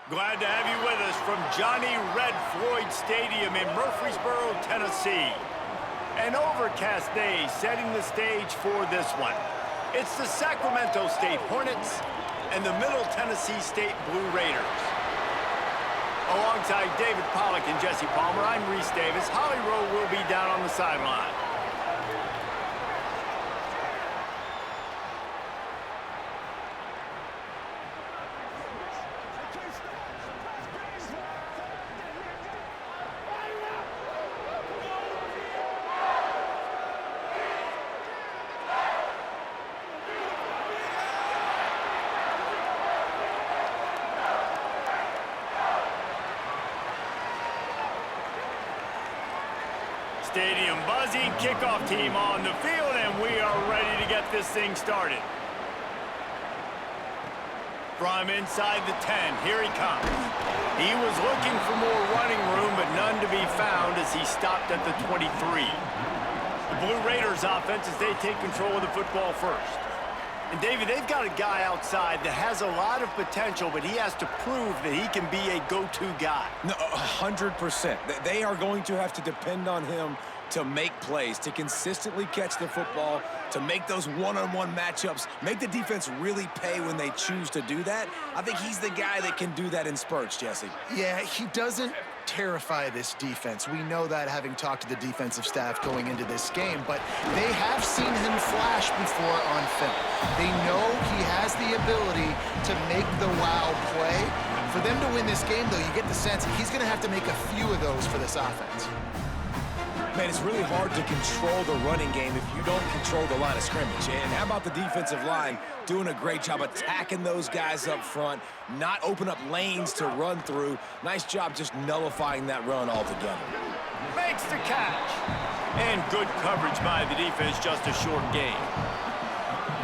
Glad to have you with us from Johnny Red Floyd Stadium in Murfreesboro, Tennessee. An overcast day setting the stage for this one. It's the Sacramento State Hornets and the Middle Tennessee State Blue Raiders. Alongside David Pollack and Jesse Palmer, I'm Reese Davis. Holly Rowe will be down on the sideline. Stadium buzzing, kickoff team on the field, and we are ready to get this thing started. From inside the 10, here he comes. He was looking for more running room, but none to be found as he stopped at the 23. The Blue Raiders offense as they take control of the football first. And David, they've got a guy outside that has a lot of potential, but he has to prove that he can be a go-to guy. No, 100%. They are going to have to depend on him to make plays, to consistently catch the football, to make those one-on-one matchups, make the defense really pay when they choose to do that. I think he's the guy that can do that in spurts, Jesse. Yeah, he doesn't terrify this defense. We know that, having talked to the defensive staff going into this game, but they have seen him flash before on film. They know he has the ability to make the wow play. For them to win this game, though, you get the sense he's going to have to make a few of those for this offense. Man, it's really hard to control the running game if you don't control the line of scrimmage. And how about the defensive line doing a great job attacking those guys up front, not open up lanes to run through. Nice job just nullifying that run altogether. Makes the catch. And good coverage by the defense, just a short gain.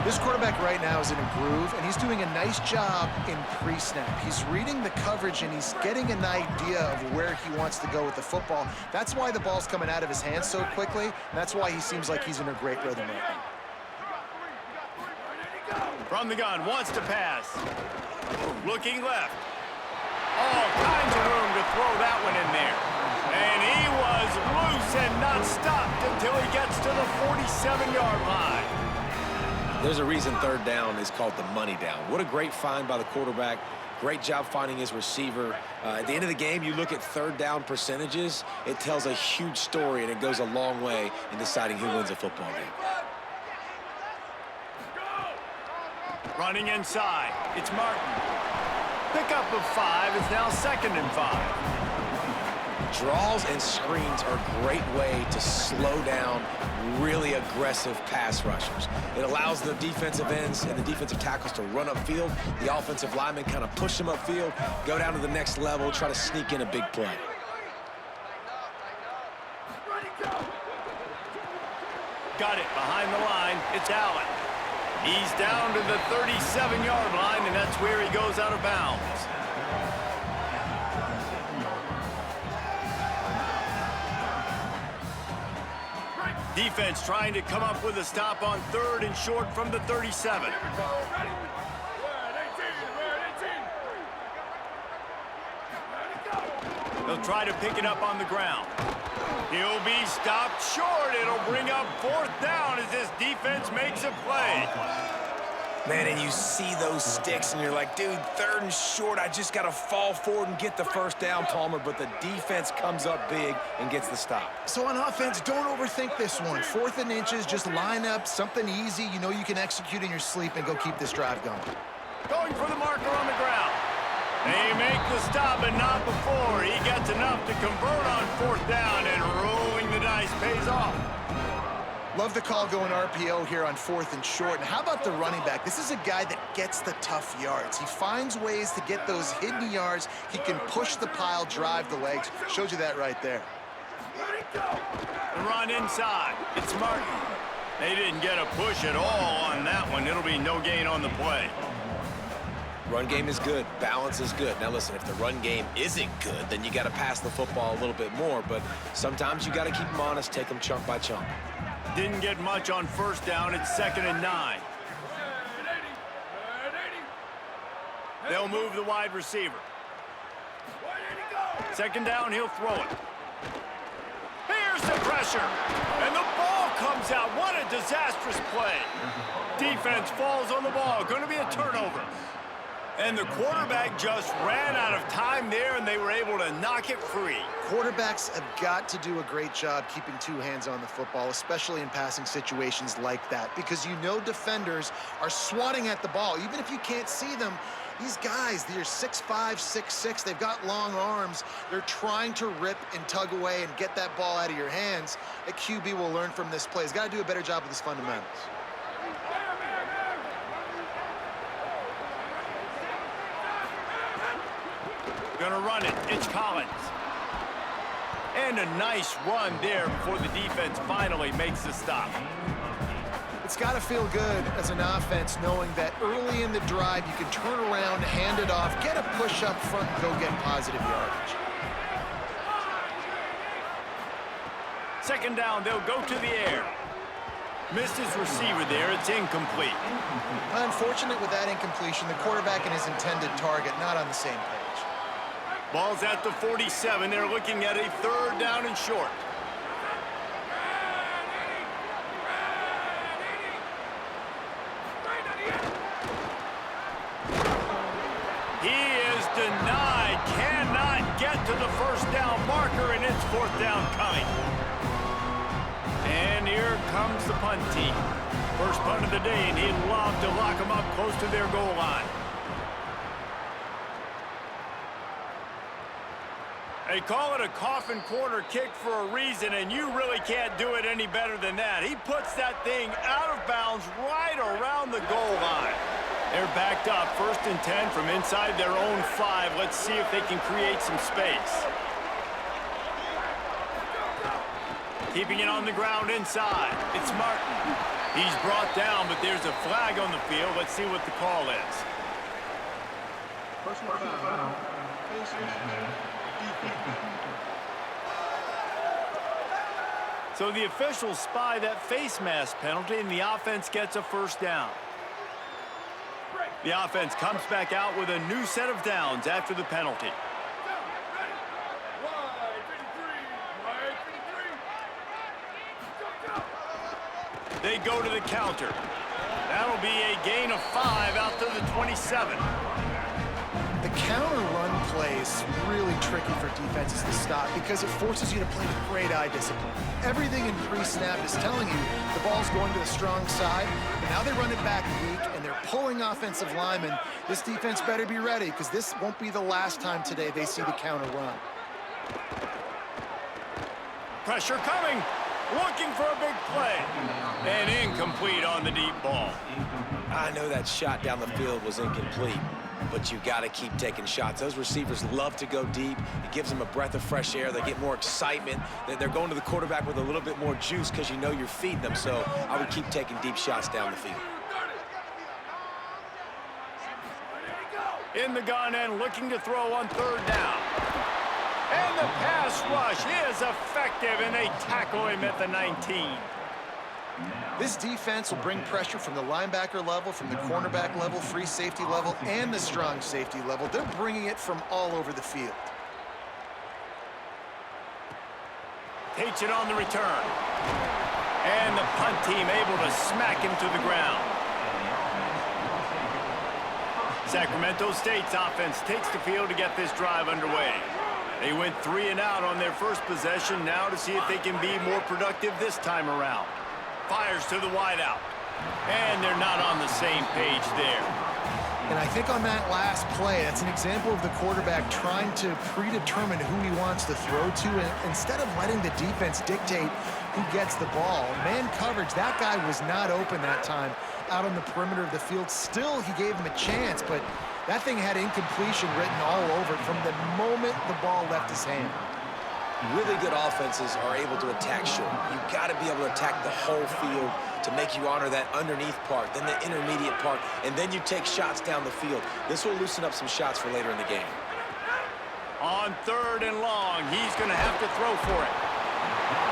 This quarterback right now is in a groove, and he's doing a nice job in pre-snap. He's reading the coverage, and he's getting an idea of where he wants to go with the football. That's why the ball's coming out of his hands so quickly. And that's why he seems like he's in a great rhythm right now. From the gun, wants to pass. Looking left. All kinds of room to throw that one in there. And he was loose and not stopped until he gets to the 47-yard line. There's a reason third down is called the money down. What a great find by the quarterback. Great job finding his receiver. At the end of the game, you look at third down percentages, it tells a huge story, and it goes a long way in deciding who wins a football game. Running inside, it's Martin. Pickup of 5 is now 2nd and 5. Draws and screens are a great way to slow down really aggressive pass rushers. It allows the defensive ends and the defensive tackles to run upfield. The offensive linemen kind of push them upfield, go down to the next level, try to sneak in a big play. Got it behind the line. It's Allen. He's down to the 37-yard line, and that's where he goes out of bounds. Defense trying to come up with a stop on 3rd and short from the 37. They'll try to pick it up on the ground. He'll be stopped short. It'll bring up 4th down as this defense makes a play. Man, and you see those sticks, and you're like, dude, 3rd and short, I just got to fall forward and get the first down, Palmer, but the defense comes up big and gets the stop. So on offense, don't overthink this one. 4th and inches, just line up something easy you know you can execute in your sleep and go keep this drive going. Going for the marker on the ground. They make the stop, but not before. He gets enough to convert on 4th down, and rolling the dice pays off. Love the call going RPO here on 4th and short. And how about the running back? This is a guy that gets the tough yards. He finds ways to get those hidden yards. He can push the pile, drive the legs. Showed you that right there. The run inside. It's Martin. They didn't get a push at all on that one. It'll be no gain on the play. Run game is good. Balance is good. Now, listen, if the run game isn't good, then you got to pass the football a little bit more. But sometimes you got to keep them honest, take them chunk by chunk. Didn't get much on 1st down. It's 2nd and 9. They'll move the wide receiver. Second down, he'll throw it. Here's the pressure. And the ball comes out. What a disastrous play. Defense falls on the ball. Going to be a turnover. And the quarterback just ran out of time there, and they were able to knock it free. Quarterbacks have got to do a great job keeping two hands on the football, especially in passing situations like that, because you know defenders are swatting at the ball. Even if you can't see them, these guys, they're 6'5", 6'6", they've got long arms. They're trying to rip and tug away and get that ball out of your hands. A QB will learn from this play. He's got to do a better job with his fundamentals. Gonna run it. It's Collins. And a nice run there before the defense finally makes the stop. It's got to feel good as an offense knowing that early in the drive you can turn around, hand it off, get a push up front, and go get positive yardage. Second down, they'll go to the air. Missed his receiver there. It's incomplete. Unfortunate with that incompletion, the quarterback and his intended target not on the same page. Ball's at the 47. They're looking at a third down and short. He is denied. Cannot get to the first down marker, and it's fourth down coming. And here comes the punt team. First punt of the day, and he'd love to lock them up close to their goal line. They call it a coffin corner kick for a reason, and you really can't do it any better than that. He puts that thing out of bounds right around the goal line. They're backed up, 1st and 10 from inside their own 5. Let's see if they can create some space. Keeping it on the ground inside. It's Martin. He's brought down, but there's a flag on the field. Let's see what the call is. Personal foul. So the officials spy that face mask penalty, and the offense gets a first down. The offense comes back out with a new set of downs after the penalty. They go to the counter. That'll be a gain of 5 out to the 27. The counter run play is really tricky for defenses to stop because it forces you to play with great eye discipline. Everything in pre-snap is telling you the ball's going to the strong side, but now they run it back weak and they're pulling offensive linemen. This defense better be ready because this won't be the last time today they see the counter run. Pressure coming, looking for a big play, and incomplete on the deep ball. I know that shot down the field was incomplete, but you got to keep taking shots. Those receivers love to go deep. It gives them a breath of fresh air. They get more excitement. They're going to the quarterback with a little bit more juice because you know you're feeding them. So I would keep taking deep shots down the field. In the gun and looking to throw on 3rd down. And the pass rush is effective, and they tackle him at the 19. This defense will bring pressure from the linebacker level, from the cornerback level, free safety level, and the strong safety level. They're bringing it from all over the field. Takes it on the return. And the punt team able to smack him to the ground. Sacramento State's offense takes the field to get this drive underway. They went 3 and out on their first possession, now to see if they can be more productive this time around. Fires to the wideout. And they're not on the same page there. And I think on that last play, that's an example of the quarterback trying to predetermine who he wants to throw to, and instead of letting the defense dictate who gets the ball. Man coverage, that guy was not open that time out on the perimeter of the field. Still, he gave him a chance, but that thing had incompletion written all over it from the moment the ball left his hand. Really good offenses are able to attack short. You've got to be able to attack the whole field to make you honor that underneath part, then the intermediate part, and then you take shots down the field. This will loosen up some shots for later in the game. On 3rd and long, he's going to have to throw for it.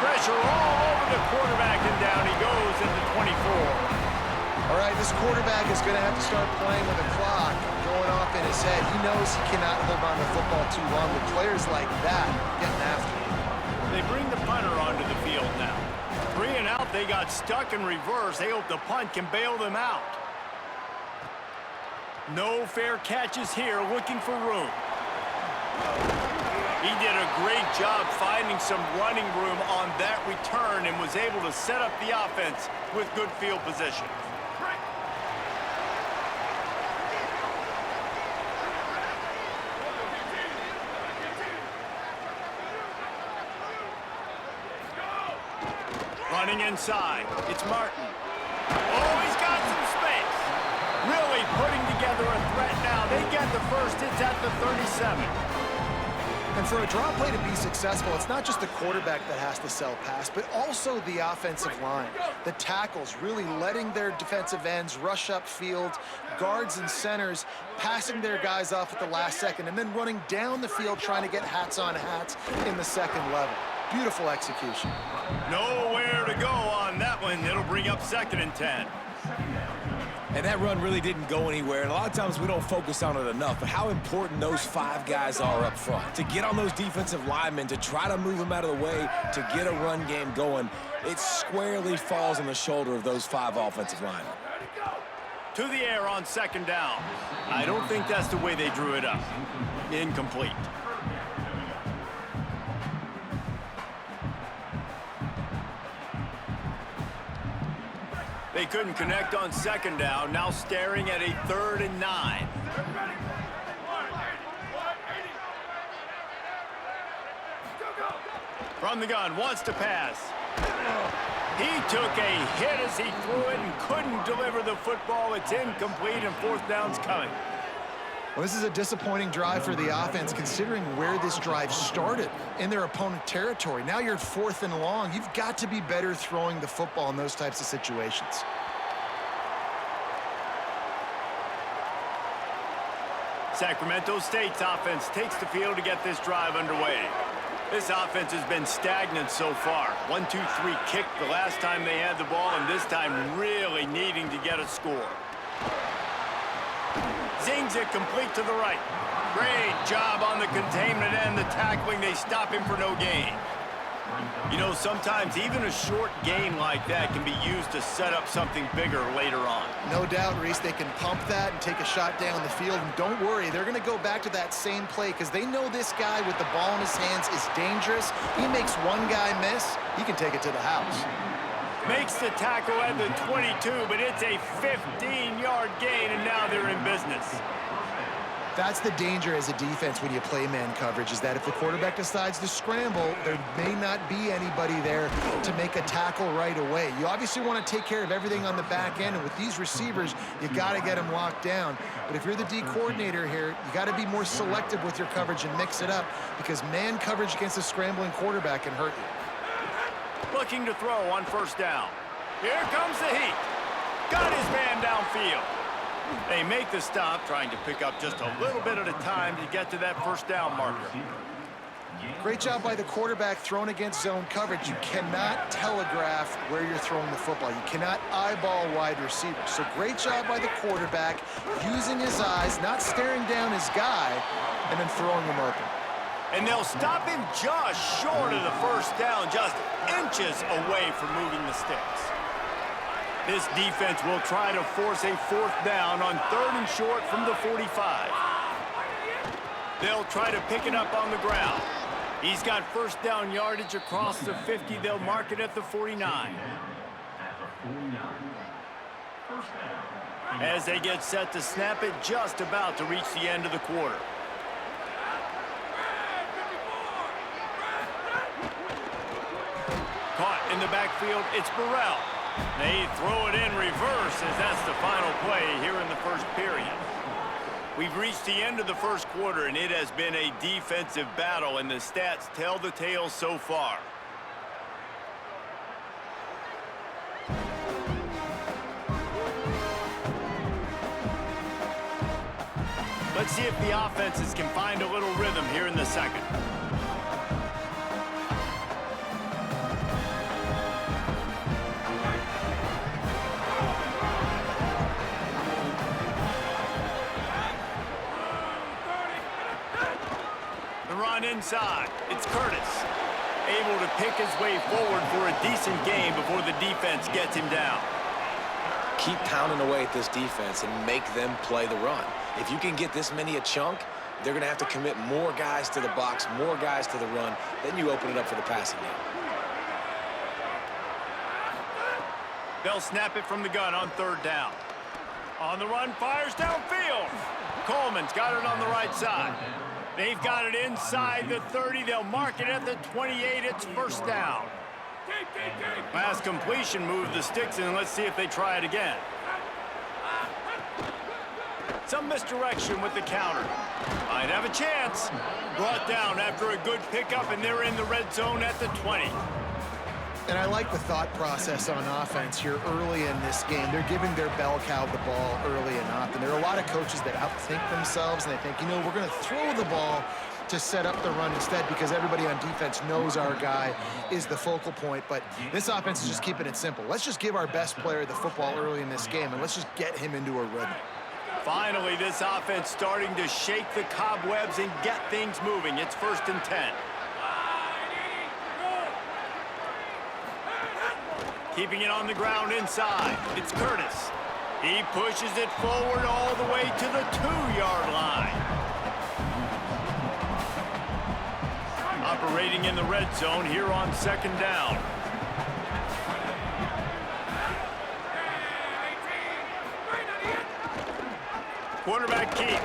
Pressure all over the quarterback, and down he goes at the 24. All right, this quarterback is going to have to start playing with the clock, going off up in his head. He knows he cannot hold on to the football too long with players like that getting after him. They bring the punter onto the field now. 3 and out, they got stuck in reverse. They hope the punt can bail them out. No fair catches here, looking for room. He did a great job finding some running room on that return and was able to set up the offense with good field position. Running inside, it's Martin. Oh, he's got some space. Really putting together a threat now. They get the first, it's at the 37. And for a draw play to be successful, it's not just the quarterback that has to sell pass, but also the offensive line. The tackles really letting their defensive ends rush upfield, guards and centers passing their guys off at the last second, and then running down the field trying to get hats on hats in the second level. Beautiful execution. Nowhere to go on that one. It'll bring up 2nd and 10. And that run really didn't go anywhere, and a lot of times we don't focus on it enough, but how important those 5 guys are up front. To get on those defensive linemen, to try to move them out of the way, to get a run game going, it squarely falls on the shoulder of those 5 offensive linemen. To the air on 2nd down. I don't think that's the way they drew it up. Incomplete. They couldn't connect on 2nd down, now staring at a 3rd and 9. From the gun, wants to pass. He took a hit as he threw it and couldn't deliver the football. It's incomplete and 4th down's coming. Well, this is a disappointing drive for the offense, considering where this drive started in their opponent territory. Now you're at 4th and long. You've got to be better throwing the football in those types of situations. Sacramento State's offense takes the field to get this drive underway. This offense has been stagnant so far. 1-2-3 kick the last time they had the ball, and this time really needing to get a score. Zings it complete to the right. Great job on the containment and the tackling. They stop him for no gain. You know, sometimes even a short game like that can be used to set up something bigger later on. No doubt, Reese, they can pump that and take a shot down the field. And don't worry, they're going to go back to that same play because they know this guy with the ball in his hands is dangerous. He makes one guy miss, he can take it to the house. Makes the tackle at the 22, but it's a 15-yard gain, and now they're in business. That's the danger as a defense when you play man coverage, is that if the quarterback decides to scramble, there may not be anybody there to make a tackle right away. You obviously want to take care of everything on the back end, and with these receivers, you got to get them locked down. But if you're the D coordinator here, you got to be more selective with your coverage and mix it up, because man coverage against a scrambling quarterback can hurt you. Looking to throw on 1st down. Here comes the heat. Got his man downfield. They make the stop, trying to pick up just a little bit at a time to get to that 1st down marker. Great job by the quarterback thrown against zone coverage. You cannot telegraph where you're throwing the football. You cannot eyeball wide receivers. So great job by the quarterback using his eyes, not staring down his guy, and then throwing him open. And they'll stop him just short of the 1st down, just inches away from moving the sticks. This defense will try to force a 4th down on 3rd and short from the 45. They'll try to pick it up on the ground. He's got 1st down yardage across the 50. They'll mark it at the 49. As they get set to snap it, just about to reach the end of the quarter. Caught in the backfield, it's Burrell. They throw it in reverse as that's the final play here in the 1st period. We've reached the end of the 1st quarter, and it has been a defensive battle, and the stats tell the tale so far. Let's see if the offenses can find a little rhythm here in the 2nd. The run inside. It's Curtis. Able to pick his way forward for a decent game before the defense gets him down. Keep pounding away at this defense and make them play the run. If you can get this many a chunk, they're going to have to commit more guys to the box, more guys to the run. Then you open it up for the passing game. They'll snap it from the gun on third down. On the run, fires downfield. Coleman's got it on the right side. They've got it inside the 30. They'll mark it at the 28. It's first down. Last completion moved the sticks in. Let's see if they try it again. Some misdirection with the counter. Might have a chance. Brought down after a good pickup, and they're in the red zone at the 20. And I like the thought process on offense here early in this game. They're giving their bell cow the ball early and often. There are a lot of coaches that outthink themselves, and they think, you know, we're going to throw the ball to set up the run instead because everybody on defense knows our guy is the focal point. But this offense is just keeping it simple. Let's just give our best player the football early in this game, and let's just get him into a rhythm. Finally, this offense starting to shake the cobwebs and get things moving. It's 1st and 10. Keeping it on the ground inside. It's Curtis. He pushes it forward all the way to the 2-yard line. Operating in the red zone here on 2nd down. Quarterback keep.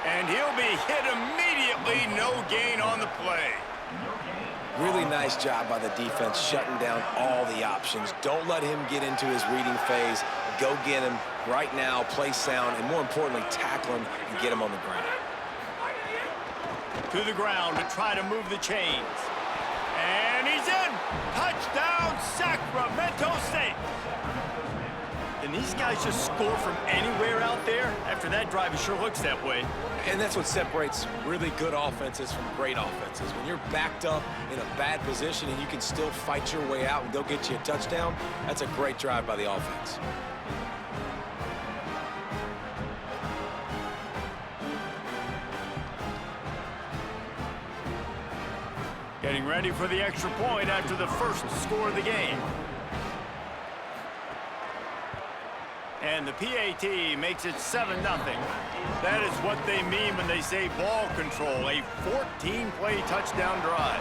And he'll be hit immediately. No gain on the play. Really nice job by the defense shutting down all the options. Don't let him get into his reading phase. Go get him right now, play sound, and more importantly, tackle him and get him on the ground. To the ground to try to move the chains. And he's in! Touchdown, Sacramento State! Can these guys just score from anywhere out there? After that drive, it sure looks that way. And that's what separates really good offenses from great offenses. When you're backed up in a bad position and you can still fight your way out and go get you a touchdown, that's a great drive by the offense. Getting ready for the extra point after the first score of the game. And the PAT makes it 7-0. That is what they mean when they say ball control, a 14-play touchdown drive.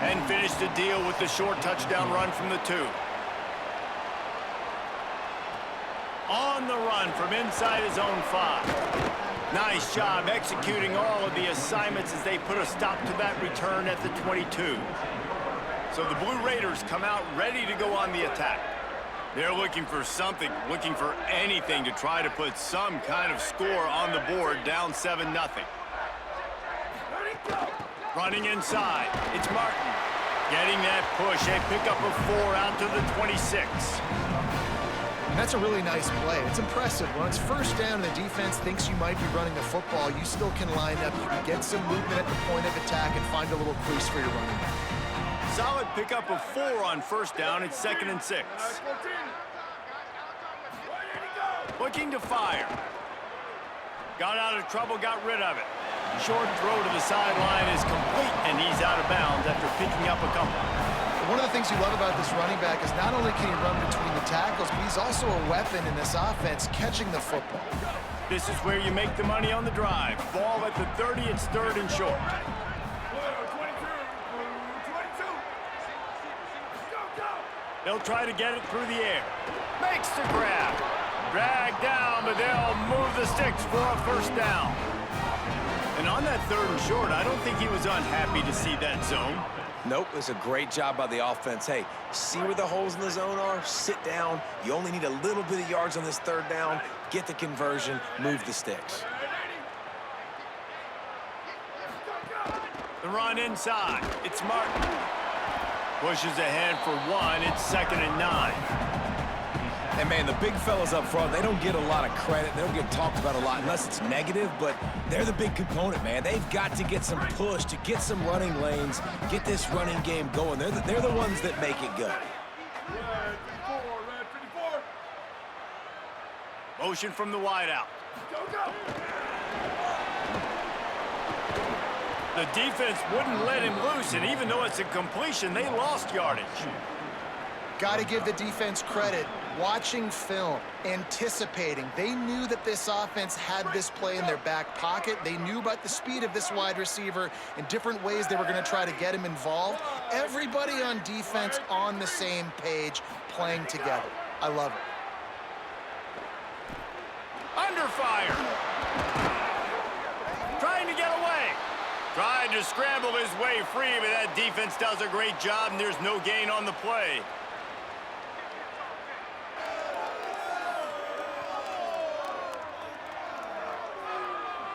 And finish the deal with the short touchdown run from the 2. On the run from inside his own 5. Nice job executing all of the assignments as they put a stop to that return at the 22. So the Blue Raiders come out ready to go on the attack. They're looking for something, looking for anything to try to put some kind of score on the board, down 7-0. Running inside, it's Martin. Getting that push, a pickup of 4 out to the 26. And that's a really nice play. It's impressive. When it's first down and the defense thinks you might be running the football, you still can line up. You can get some movement at the point of attack and find a little crease for your running back. Solid pickup of 4 on first down. It's 2nd and 6. Looking to fire. Got out of trouble, got rid of it. Short throw to the sideline is complete, and he's out of bounds after picking up a couple. One of the things you love about this running back is not only can he run between the tackles, but he's also a weapon in this offense, catching the football. This is where you make the money on the drive. Ball at the 30, it's 3rd and short. They'll try to get it through the air. Makes the grab. Dragged down, but they'll move the sticks for a first down. And on that 3rd and short, I don't think he was unhappy to see that zone. Nope, it's a great job by the offense. Hey, see where the holes in the zone are? Sit down. You only need a little bit of yards on this 3rd down. Get the conversion, move the sticks. The run inside. It's Martin. Pushes ahead for 1. It's 2nd and 9. And, man, the big fellas up front, they don't get a lot of credit. They don't get talked about a lot unless it's negative, but they're the big component, man. They've got to get some push, to get some running lanes, get this running game going. They're the ones that make it go. Motion from the wideout. The defense wouldn't let him loose, and even though it's a completion, they lost yardage. Got to give the defense credit. Watching film, anticipating. They knew that this offense had this play in their back pocket. They knew about the speed of this wide receiver and different ways they were going to try to get him involved. Everybody on defense on the same page, playing together. I love it. Under fire. Trying to get away. Tried to scramble his way free, but that defense does a great job, and there's no gain on the play.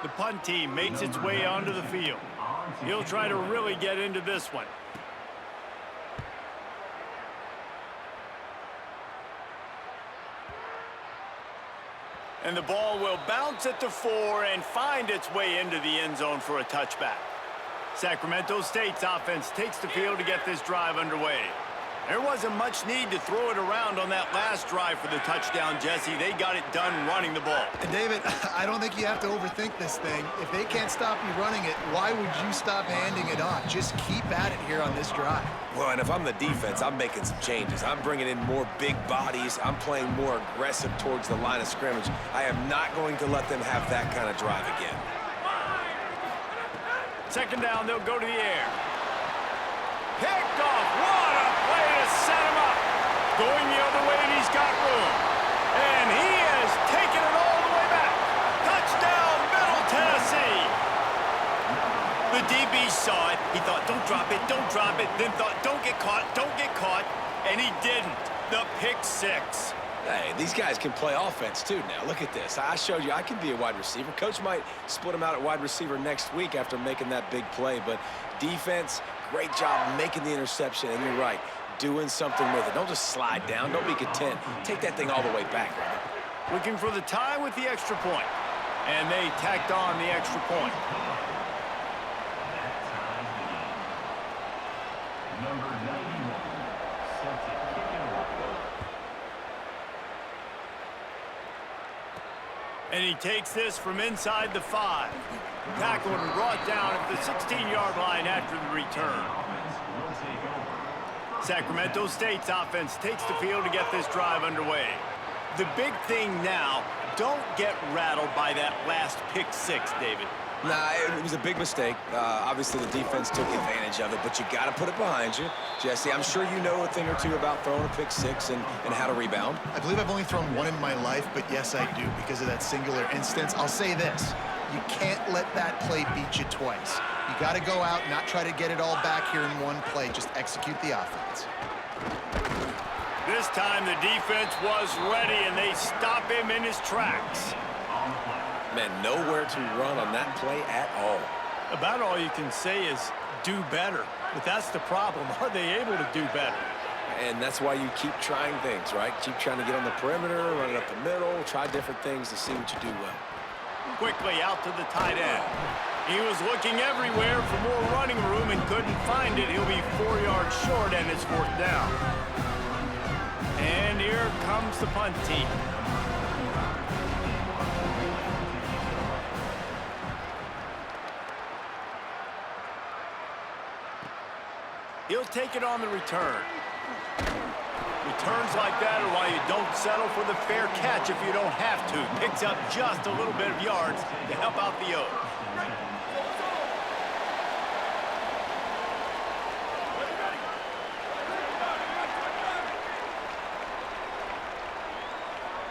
The punt team makes its way onto the field. He'll try to really get into this one. And the ball will bounce at the 4 and find its way into the end zone for a touchback. Sacramento State's offense takes the field to get this drive underway. There wasn't much need to throw it around on that last drive for the touchdown, Jesse. They got it done running the ball. And David, I don't think you have to overthink this thing. If they can't stop you running it, why would you stop handing it off? Just keep at it here on this drive. Well, and if I'm the defense, I'm making some changes. I'm bringing in more big bodies. I'm playing more aggressive towards the line of scrimmage. I am not going to let them have that kind of drive again. Second down, they'll go to the air. Picked off. What a play to set him up. Going the other way, and he's got room. And he has taken it all the way back. Touchdown, Middle Tennessee. The DB saw it. He thought, don't drop it, don't drop it. Then thought, don't get caught, don't get caught. And he didn't. The pick 6. Hey, these guys can play offense too now. Look at this. I showed you I can be a wide receiver. Coach might split him out at wide receiver next week after making that big play. But defense, great job making the interception. And you're right, doing something with it. Don't just slide down. Don't be content. Take that thing all the way back, brother. Looking for the tie with the extra point. And they tacked on the extra point. And he takes this from inside the 5. Tackled and brought down at the 16-yard line after the return. Sacramento State's offense takes the field to get this drive underway. The big thing now, don't get rattled by that last pick 6, David. Nah, it was a big mistake. Obviously, the defense took advantage of it, but you got to put it behind you. Jesse, I'm sure you know a thing or two about throwing a pick 6 and how to rebound. I believe I've only thrown one in my life, but yes, I do because of that singular instance. I'll say this. You can't let that play beat you twice. You got to go out, not try to get it all back here in one play. Just execute the offense. This time the defense was ready, and they stop him in his tracks. Man, nowhere to run on that play at all. About all you can say is do better. But that's the problem. Are they able to do better? And that's why you keep trying things, right? Keep trying to get on the perimeter, run it up the middle, try different things to see what you do well. Quickly out to the tight end. He was looking everywhere for more running room and couldn't find it. He'll be 4 yards short, and it's 4th down. And here comes the punt team. He'll take it on the return. Returns like that are why you don't settle for the fair catch if you don't have to. Picks up just a little bit of yards to help out the O.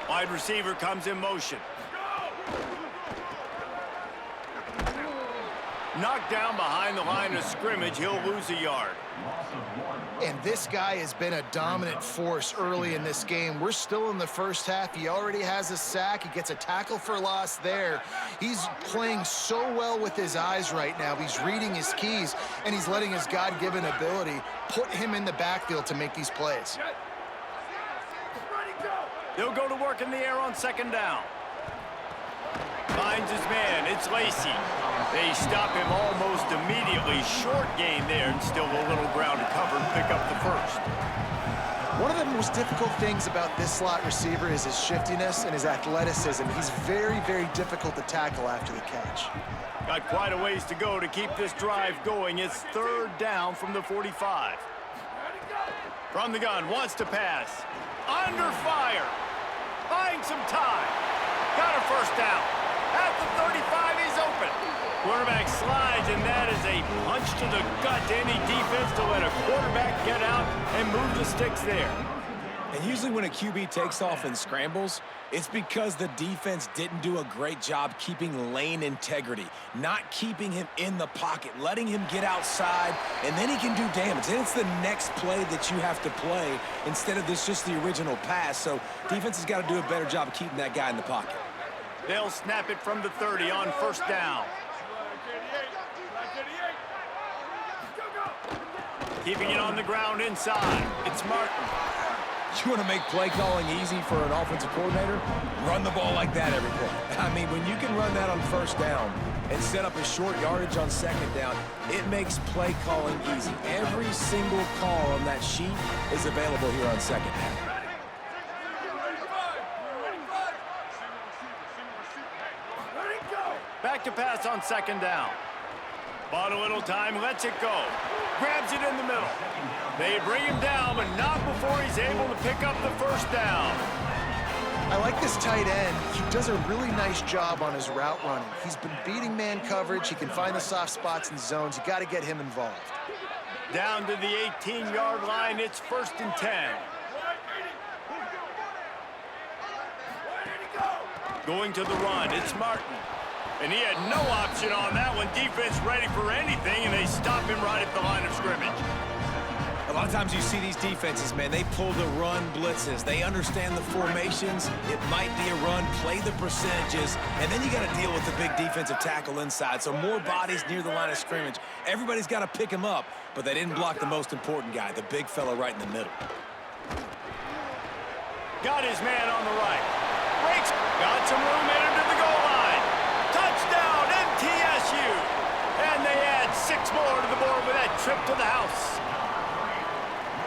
Wide receiver comes in motion. Knocked down behind the line of scrimmage, he'll lose a yard. And this guy has been a dominant force early in this game. We're still in the first half. He already has a sack. He gets a tackle for loss there. He's playing so well with his eyes right now. He's reading his keys, and he's letting his God-given ability put him in the backfield to make these plays. They'll go to work in the air on 2nd down. Finds his man. It's Lacey. They stop him almost immediately. Short gain there, and still a little ground to cover and pick up the 1st. One of the most difficult things about this slot receiver is his shiftiness and his athleticism. He's very, very difficult to tackle after the catch. Got quite a ways to go to keep this drive going. It's third down from the 45. From the gun, wants to pass. Under fire. Buying some time. Got a first down. At the 35, he's open. Quarterback slides, and that is a punch to the gut to any defense to let a quarterback get out and move the sticks there. And usually when a QB takes off and scrambles, it's because the defense didn't do a great job keeping lane integrity, not keeping him in the pocket, letting him get outside, and then he can do damage. And it's the next play that you have to play instead of just the original pass. So defense has got to do a better job of keeping that guy in the pocket. They'll snap it from the 30 on first down. Keeping it on the ground inside. It's Martin. You want to make play calling easy for an offensive coordinator? Run the ball like that every play. I mean, when you can run that on first down and set up a short yardage on second down, it makes play calling easy. Every single call on that sheet is available here on second down. Back to pass on second down. Bought a little time, lets it go. Grabs it in the middle. They bring him down, but not before he's able to pick up the first down. I like this tight end. He does a really nice job on his route running. He's been beating man coverage. He can find the soft spots and zones. You got to get him involved. Down to the 18-yard line, it's first and 10. Going to the run, it's Martin. And he had no option on that one. Defense ready for anything, and they stop him right at the line of scrimmage. A lot of times you see these defenses, man, they pull the run blitzes. They understand the formations. It might be a run, play the percentages, and then you got to deal with the big defensive tackle inside. So more bodies near the line of scrimmage. Everybody's got to pick him up, but they didn't block the most important guy, the big fella right in the middle. Got his man on the right. Breaks. Got some room in him to the goal line. Touchdown, MTSU. And they add 6 more to the board with that trip to the house.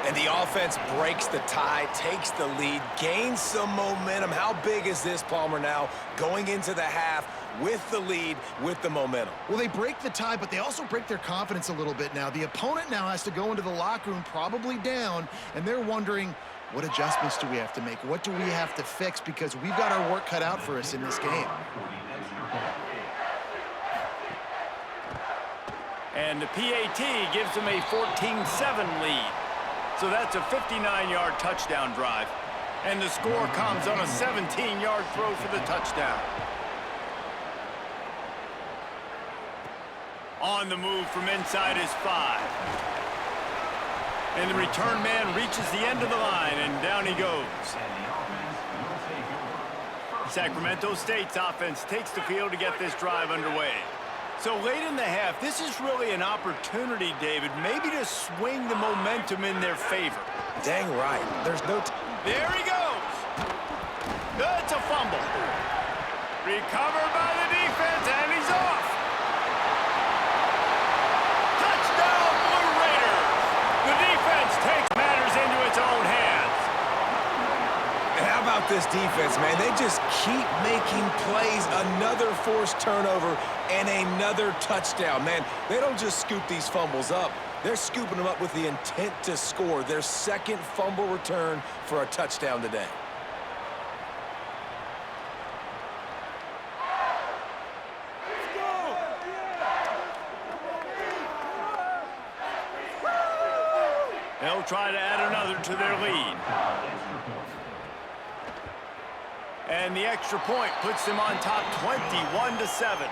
And the offense breaks the tie, takes the lead, gains some momentum. How big is this, Palmer, now going into the half with the lead, with the momentum? Well, they break the tie, but they also break their confidence a little bit now. The opponent now has to go into the locker room probably down, and they're wondering, what adjustments do we have to make? What do we have to fix? Because we've got our work cut out for us in this game. And the PAT gives them a 14-7 lead. So that's a 59-yard touchdown drive. And the score comes on a 17-yard throw for the touchdown. On the move from inside his 5. And the return man reaches the end of the line, and down he goes. Sacramento State's offense takes the field to get this drive underway. So late in the half, this is really an opportunity, David, maybe to swing the momentum in their favor. Dang right. There's no There he goes. That's a fumble. Recovered by the defense, and he's off. Touchdown, Blue Raiders. The defense takes matters into its own hands. And how about this defense, man? They just keep making plays. Another forced turnover and another touchdown. Man, they don't just scoop these fumbles up. They're scooping them up with the intent to score. Their second fumble return for a touchdown today. They'll try to add another to their lead. And the extra point puts them on top 21-7.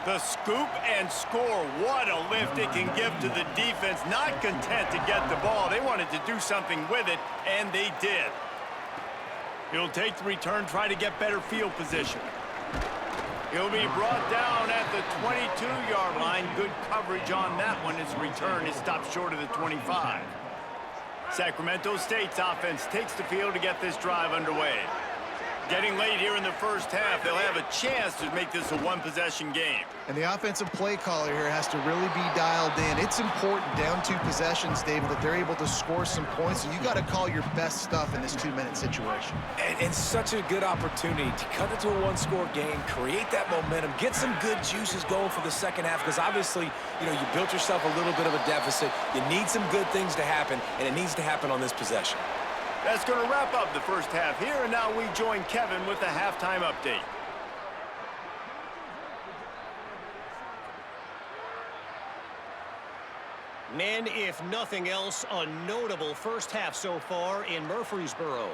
The scoop and score, what a lift it can give to the defense. Not content to get the ball. They wanted to do something with it, and they did. He'll take the return, try to get better field position. He'll be brought down at the 22-yard line. Good coverage on that one. His return is stopped short of the 25. Sacramento State's offense takes the field to get this drive underway. Getting late here in the first half, they'll have a chance to make this a one-possession game. And the offensive play caller here has to really be dialed in. It's important down 2 possessions, David, that they're able to score some points. So you got to call your best stuff in this 2-minute situation. And such a good opportunity to cut it to a one-score game, create that momentum, get some good juices going for the second half, because obviously, you know, you built yourself a little bit of a deficit. You need some good things to happen, and it needs to happen on this possession. That's going to wrap up the first half here, and now we join Kevin with the halftime update. Men, if nothing else, a notable first half so far in Murfreesboro.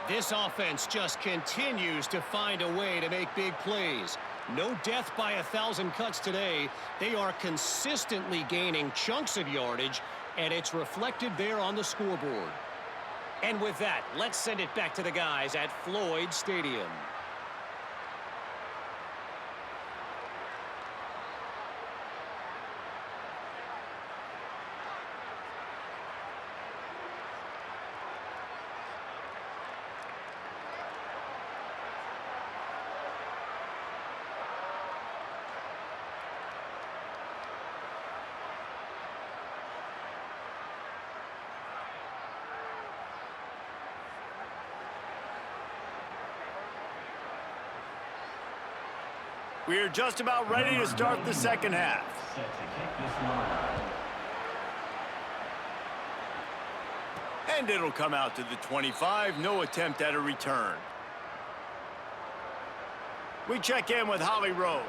This offense just continues to find a way to make big plays. No death by 1,000 cuts today. They are consistently gaining chunks of yardage, and it's reflected there on the scoreboard. And with that, let's send it back to the guys at Floyd Stadium. We are just about ready to start the second half. And it'll come out to the 25. No attempt at a return. We check in with Holly Rowe.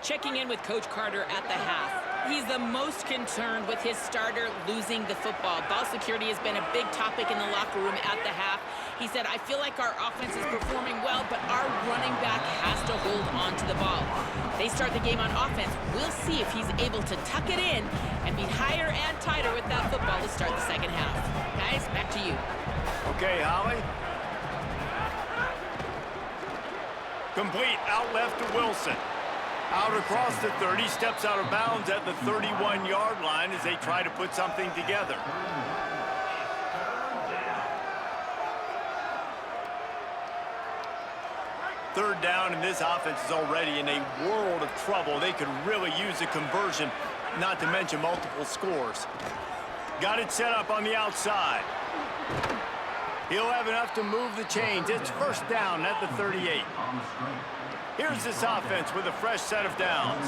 Checking in with Coach Carter at the half. He's the most concerned with his starter losing the football. Ball security has been a big topic in the locker room at the half. He said, I feel like our offense is performing well, but our running back has to hold on to the ball. They start the game on offense. We'll see if he's able to tuck it in and be higher and tighter with that football to start the second half. Guys, back to you. Okay, Holly. Complete out left to Wilson. Out across the 30, steps out of bounds at the 31-yard line as they try to put something together. Third down, and this offense is already in a world of trouble. They could really use a conversion, not to mention multiple scores. Got it set up on the outside. He'll have enough to move the chains. It's first down at the 38. Here's this offense with a fresh set of downs.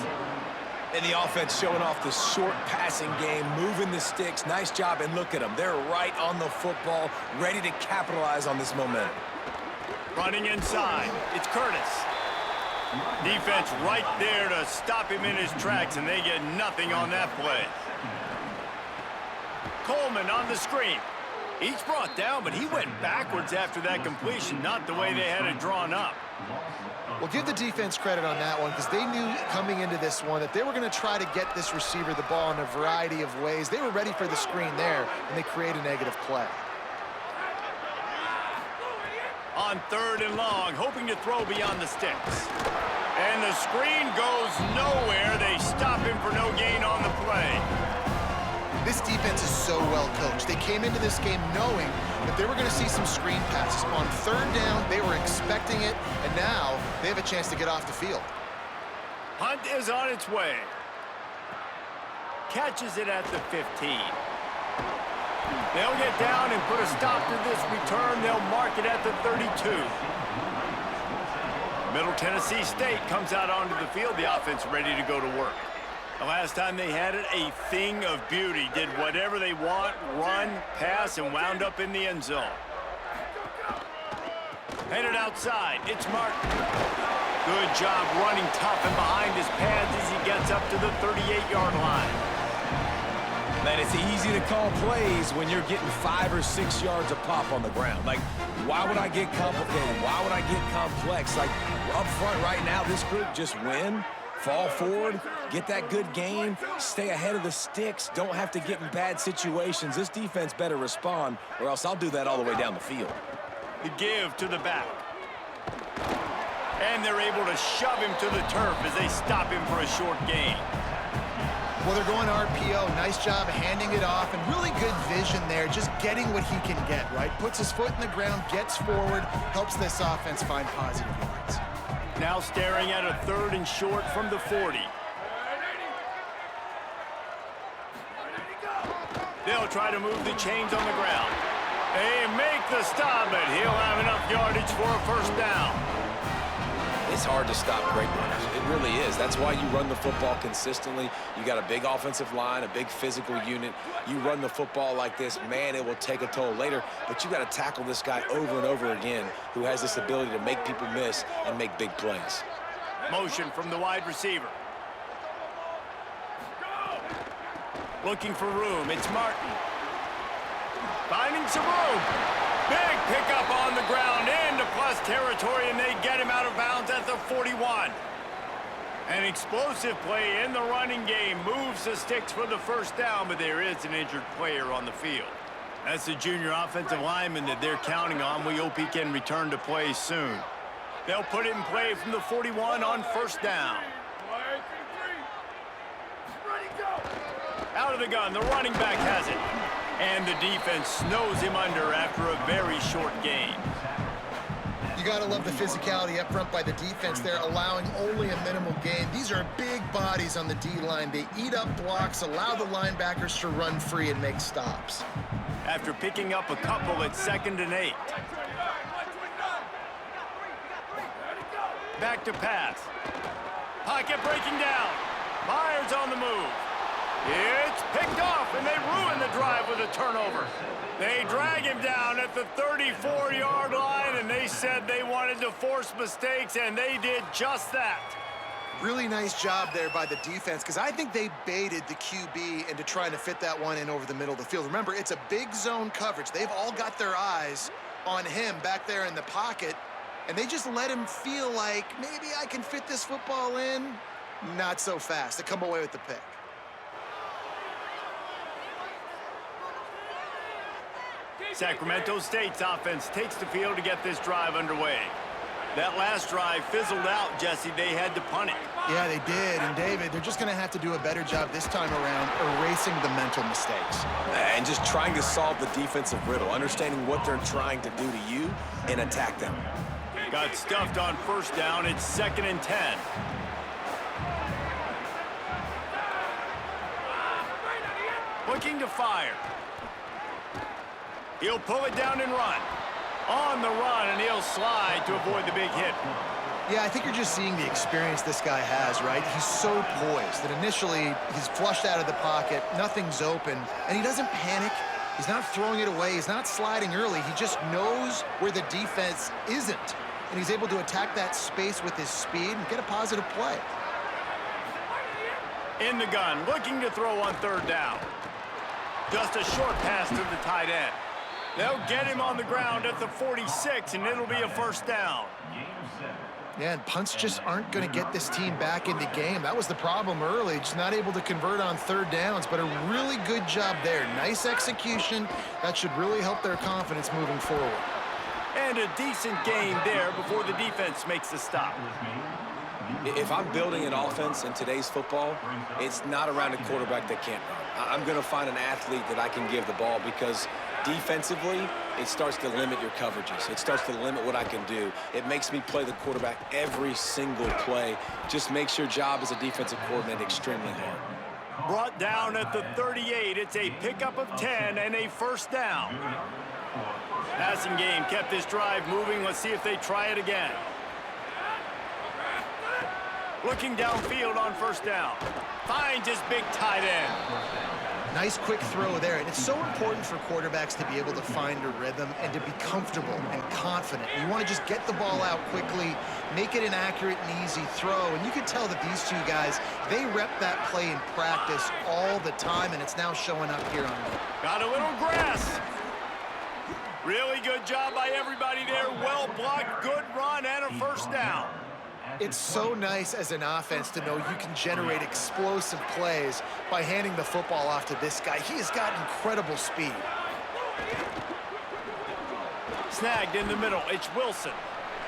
And the offense showing off the short passing game, moving the sticks. Nice job, and look at them. They're right on the football, ready to capitalize on this momentum. Running inside, it's Curtis. Defense right there to stop him in his tracks, and they get nothing on that play. Coleman on the screen. He's brought down, but he went backwards after that completion, not the way they had it drawn up. Well, give the defense credit on that one, because they knew coming into this one that they were going to try to get this receiver the ball in a variety of ways. They were ready for the screen there, and they create a negative play. On third and long, hoping to throw beyond the sticks. And the screen goes nowhere. They stop him for no gain on the play. This defense is so well coached. They came into this game knowing that they were going to see some screen passes. On third down, they were expecting it, and now they have a chance to get off the field. Hunt is on its way. Catches it at the 15. They'll get down and put a stop to this return. They'll mark it at the 32. Middle Tennessee State comes out onto the field. The offense ready to go to work. The last time they had it, a thing of beauty. Did whatever they want, run, pass, and wound up in the end zone. Headed outside, it's Martin. Good job running tough and behind his pads as he gets up to the 38-yard line. Man, it's easy to call plays when you're getting 5 or 6 yards a pop on the ground. Like, why would I get complicated? Why would I get complex? Like, up front right now, this group just win, fall forward, get that good game, stay ahead of the sticks, don't have to get in bad situations. This defense better respond, or else I'll do that all the way down the field. The give to the back. And they're able to shove him to the turf as they stop him for a short gain. Well, they're going RPO. Nice job handing it off, and really good vision there, just getting what he can get, right? Puts his foot in the ground, gets forward, helps this offense find positive yards. Now staring at a 3rd and short from the 40. They'll try to move the chains on the ground. They make the stop, but he'll have enough yardage for a first down. It's hard to stop great runners. It really is. That's why you run the football consistently. You got a big offensive line, a big physical unit. You run the football like this, man, it will take a toll later. But you got to tackle this guy over and over again who has this ability to make people miss and make big plays. Motion from the wide receiver. Looking for room. It's Martin. Finding some room. Big pickup on the ground into plus territory, and they get him out of bounds at the 41. An explosive play in the running game moves the sticks for the first down, but there is an injured player on the field. That's the junior offensive lineman that they're counting on. We hope he can return to play soon. They'll put it in play from the 41 on first down. Out of the gun, the running back has it. And the defense snows him under after a very short gain. You got to love the physicality up front by the defense there, allowing only a minimal gain. These are big bodies on the D-line. They eat up blocks, allow the linebackers to run free and make stops. After picking up a couple at 2nd and 8. Back to pass. Pocket breaking down. Myers on the move. It's picked off, and they ruin the drive with a turnover. They drag him down at the 34-yard line, and they said they wanted to force mistakes, and they did just that. Really nice job there by the defense, because I think they baited the QB into trying to fit that one in over the middle of the field. Remember, it's a big zone coverage. They've all got their eyes on him back there in the pocket, and they just let him feel like, maybe I can fit this football in. Not so fast. They come away with the pick. Sacramento State's offense takes the field to get this drive underway. That last drive fizzled out, Jesse. They had to punt it. Yeah, they did. And, David, they're just going to have to do a better job this time around erasing the mental mistakes. And just trying to solve the defensive riddle, understanding what they're trying to do to you and attack them. Got stuffed on first down. It's 2nd and 10. Looking to fire. He'll pull it down and run. On the run, and he'll slide to avoid the big hit. Yeah, I think you're just seeing the experience this guy has, right? He's so poised that initially he's flushed out of the pocket, nothing's open, and he doesn't panic. He's not throwing it away. He's not sliding early. He just knows where the defense isn't, and he's able to attack that space with his speed and get a positive play. In the gun, looking to throw on 3rd down. Just a short pass to the tight end. They'll get him on the ground at the 46, and it'll be a first down. Yeah, and punts just aren't going to get this team back in the game. That was the problem early, just not able to convert on 3rd downs, but a really good job there. Nice execution. That should really help their confidence moving forward. And a decent gain there before the defense makes the stop. If I'm building an offense in today's football, it's not around a quarterback that can't run. I'm going to find an athlete that I can give the ball, because defensively, it starts to limit your coverages. It starts to limit what I can do. It makes me play the quarterback every single play. Just makes your job as a defensive coordinator extremely hard. Brought down at the 38. It's a pickup of 10 and a first down. Passing game kept this drive moving. Let's see if they try it again. Looking downfield on first down. Finds his big tight end. Nice quick throw there, and it's so important for quarterbacks to be able to find a rhythm and to be comfortable and confident. You want to just get the ball out quickly, make it an accurate and easy throw, and you can tell that these two guys, they rep that play in practice all the time, and it's now showing up here on them. Got a little grass. Really good job by everybody there. Well blocked, good run, and a first down. It's so nice as an offense to know you can generate explosive plays by handing the football off to this guy. He has got incredible speed. Snagged in the middle. It's Wilson.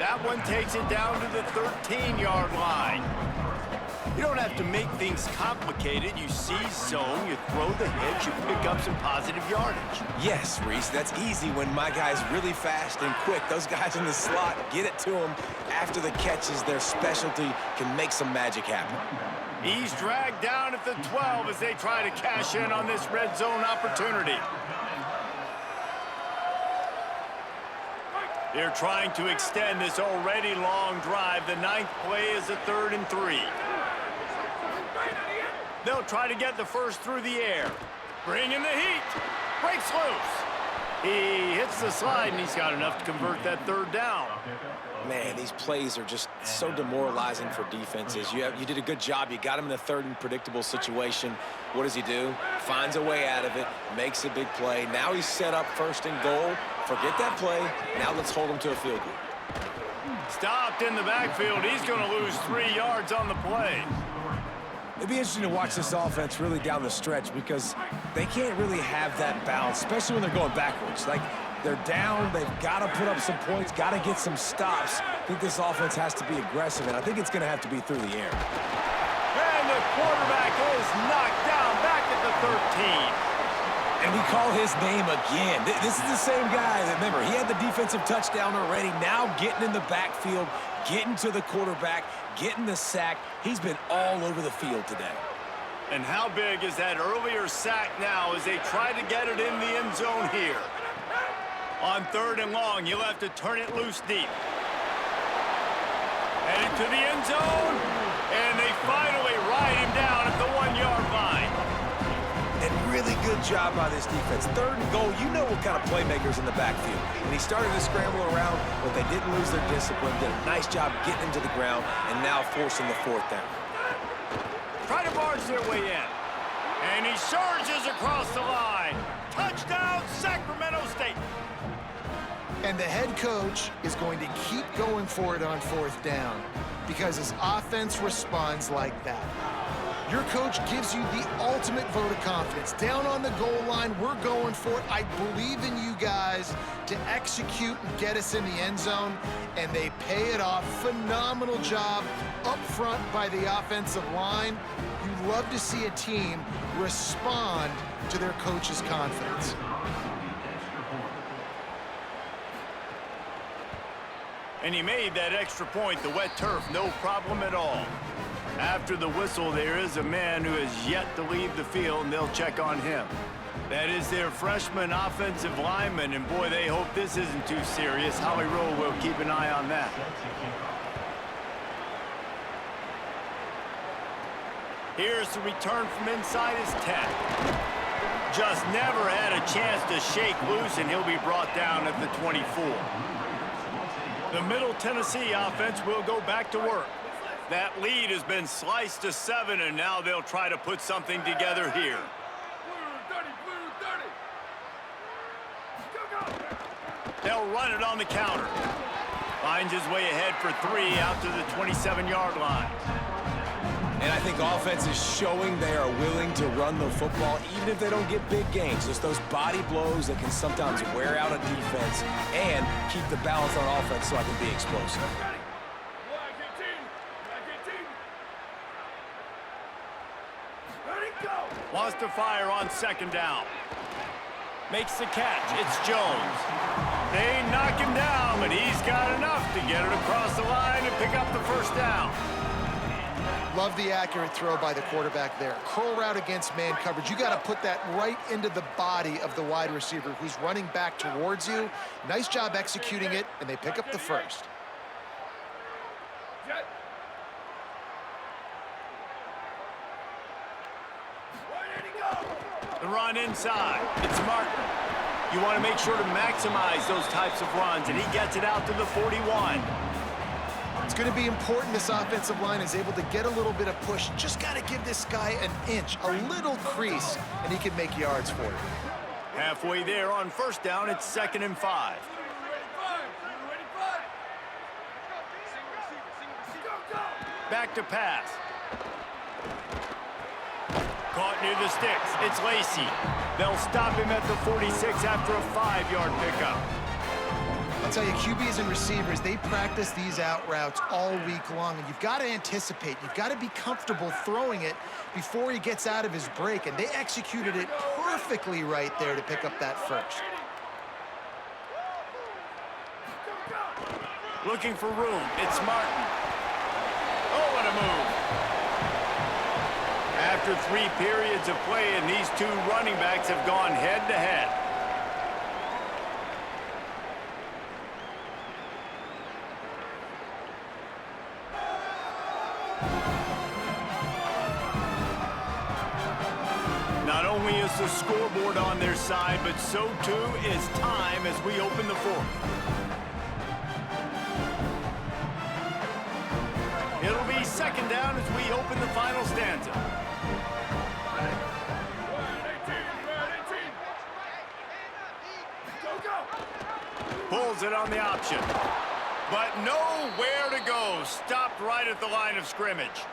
That one takes it down to the 13-yard line. You don't have to make things complicated. You seize zone, you throw the hitch, you pick up some positive yardage. Yes, Reese, that's easy when my guy's really fast and quick. Those guys in the slot, get it to them after the catches. Their specialty can make some magic happen. He's dragged down at the 12 as they try to cash in on this red zone opportunity. They're trying to extend this already long drive. The 9th play is a 3rd and 3. They'll try to get the first through the air. Bring in the heat. Breaks loose. He hits the slide, and he's got enough to convert that 3rd down. Man, these plays are just so demoralizing for defenses. You did a good job. You got him in a 3rd and predictable situation. What does he do? Finds a way out of it, makes a big play. Now he's set up 1st and goal. Forget that play. Now let's hold him to a field goal. Stopped in the backfield. He's going to lose 3 yards on the play. It'd be interesting to watch this offense really down the stretch because they can't really have that balance, especially when they're going backwards. Like, they're down, they've got to put up some points, got to get some stops. I think this offense has to be aggressive, and I think it's going to have to be through the air. And the quarterback is knocked down back at the 13. And we call his name again. This is the same guy. Remember, he had the defensive touchdown already. Now getting in the backfield, getting to the quarterback, getting the sack. He's been all over the field today. And how big is that earlier sack now as they try to get it in the end zone here? On 3rd and long, you'll have to turn it loose deep. Headed to the end zone, and they finally ride him down at the 1-yard line. And really good job by this defense. 3rd and goal, you know what kind of playmakers in the backfield. And he started to scramble around, but they didn't lose their discipline. Did a nice job getting him to the ground, and now forcing the 4th down. Try to barge their way in. And he surges across the line. Touchdown, Sacramento State. And the head coach is going to keep going for it on 4th down because his offense responds like that. Your coach gives you the ultimate vote of confidence. Down on the goal line, we're going for it. I believe in you guys to execute and get us in the end zone, and they pay it off. Phenomenal job up front by the offensive line. You love to see a team respond to their coach's confidence. And he made that extra point, the wet turf, no problem at all. After the whistle, there is a man who has yet to leave the field, and they'll check on him. That is their freshman offensive lineman, and boy, they hope this isn't too serious. Howie Rowe will keep an eye on that. Here's the return from inside his 10. Just never had a chance to shake loose, and he'll be brought down at the 24. The Middle Tennessee offense will go back to work. That lead has been sliced to 7, and now they'll try to put something together here. They'll run it on the counter. Finds his way ahead for 3 out to the 27-yard line. And I think offense is showing they are willing to run the football, even if they don't get big gains. Just those body blows that can sometimes wear out a defense and keep the balance on offense so I can be explosive. Wants to fire on 2nd down. Makes the catch. It's Jones. They knock him down, but he's got enough to get it across the line and pick up the 1st down. Love the accurate throw by the quarterback there. Curl route against man coverage. You got to put that right into the body of the wide receiver who's running back towards you. Nice job executing it, and they pick up the 1st. The run inside. It's Martin. You want to make sure to maximize those types of runs, and he gets it out to the 41. It's going to be important this offensive line is able to get a little bit of push. Just got to give this guy an inch, a little crease, and he can make yards for you. Halfway there on 1st down, it's 2nd and 5. Back to pass. Caught near the sticks. It's Lacey. They'll stop him at the 46 after a 5-yard pickup. A I'll tell you, QBs and receivers, they practice these out routes all week long, and you've got to anticipate. You've got to be comfortable throwing it before he gets out of his break, and they executed it perfectly right there to pick up that first. Looking for room. It's Martin. Oh, what a move. After 3 periods of play, and these 2 running backs have gone head-to-head. Not only is the scoreboard on their side, but so too is time as we open the 4th. It'll be 2nd down as we open the final stanza. Pulls it on the option. But nowhere to go. Stopped right at the line of scrimmage.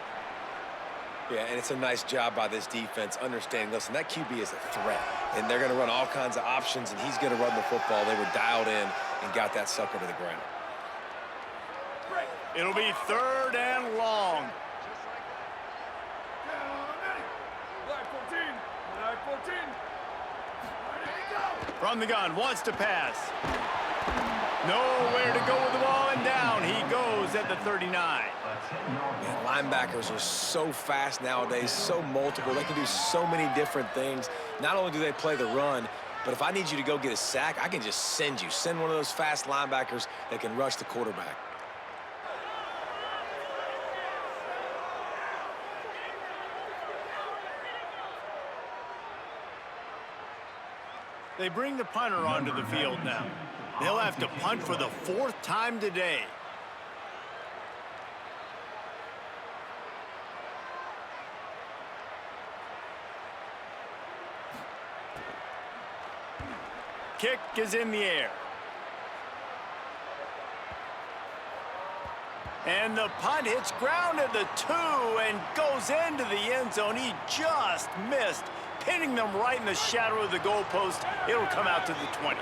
Yeah, and it's a nice job by this defense understanding, listen, that QB is a threat, and they're going to run all kinds of options, and he's going to run the football. They were dialed in and got that sucker to the ground. It'll be 3rd and long. From the gun, wants to pass. Nowhere to go with the ball, and down he goes at the 39. Man, linebackers are so fast nowadays, so multiple. They can do so many different things. Not only do they play the run, but if I need you to go get a sack, I can just send you. Send one of those fast linebackers that can rush the quarterback. They bring the punter onto the field now. They'll have to punt for the 4th time today. Kick is in the air. And the punt hits ground at the 2 and goes into the end zone. He just missed, pinning them right in the shadow of the goalpost. It'll come out to the 20.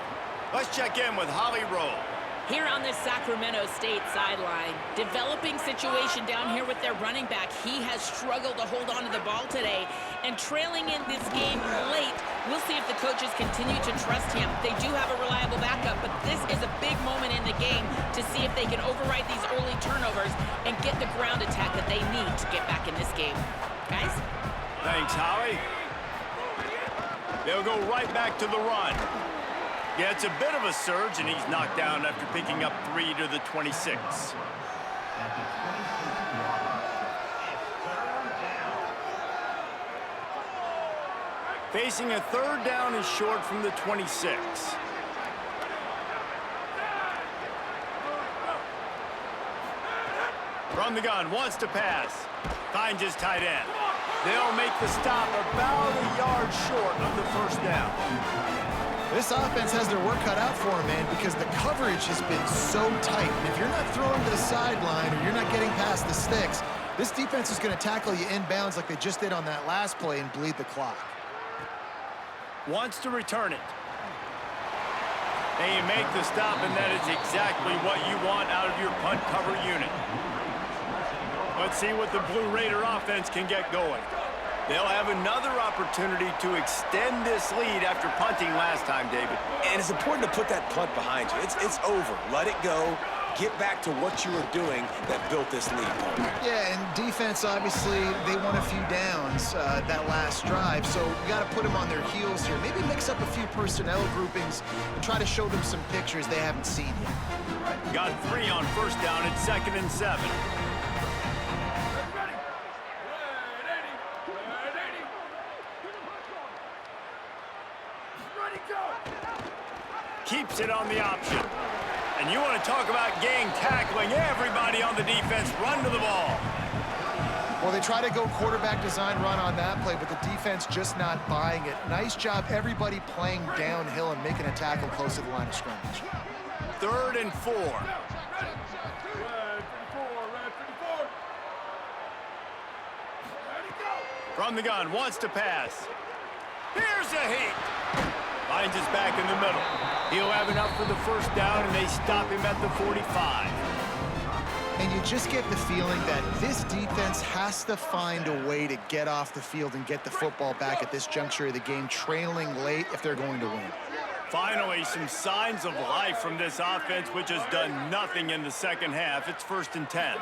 Let's check in with Holly Rowe. Here on the Sacramento State sideline, developing situation down here with their running back. He has struggled to hold on to the ball today, and trailing in this game late, we'll see if the coaches continue to trust him. They do have a reliable backup, but this is a big moment in the game to see if they can override these early turnovers and get the ground attack that they need to get back in this game. Guys? Thanks, Holly. They'll go right back to the run. Yeah, it's a bit of a surge, and he's knocked down after picking up 3 to the 26. Facing a 3rd down and short from the 26. From the gun, wants to pass. Finds his tight end. They'll make the stop about a yard short of the 1st down. This offense has their work cut out for them, man, because the coverage has been so tight. And if you're not throwing to the sideline or you're not getting past the sticks, this defense is going to tackle you inbounds like they just did on that last play and bleed the clock. Wants to return it. And you make the stop, and that is exactly what you want out of your punt cover unit. Let's see what the Blue Raider offense can get going. They'll have another opportunity to extend this lead after punting last time, David. And it's important to put that punt behind you. It's over. Let it go. Get back to what you were doing that built this lead. Yeah, and defense, obviously, they won a few downs that last drive, so you got to put them on their heels here. Maybe mix up a few personnel groupings and try to show them some pictures they haven't seen yet. Got 3 on 1st down at 2nd and 7. Keeps it on the option. And you want to talk about gang tackling. Everybody on the defense run to the ball. Well, they try to go quarterback design run on that play, but the defense just not buying it. Nice job, everybody playing downhill and making a tackle close to the line of scrimmage. 3rd and 4. From the gun, wants to pass. Here's a heat. Finds his back in the middle. He'll have enough for the first down, and they stop him at the 45. And you just get the feeling that this defense has to find a way to get off the field and get the football back at this juncture of the game, trailing late if they're going to win. Finally, some signs of life from this offense, which has done nothing in the second half. It's 1st and 10.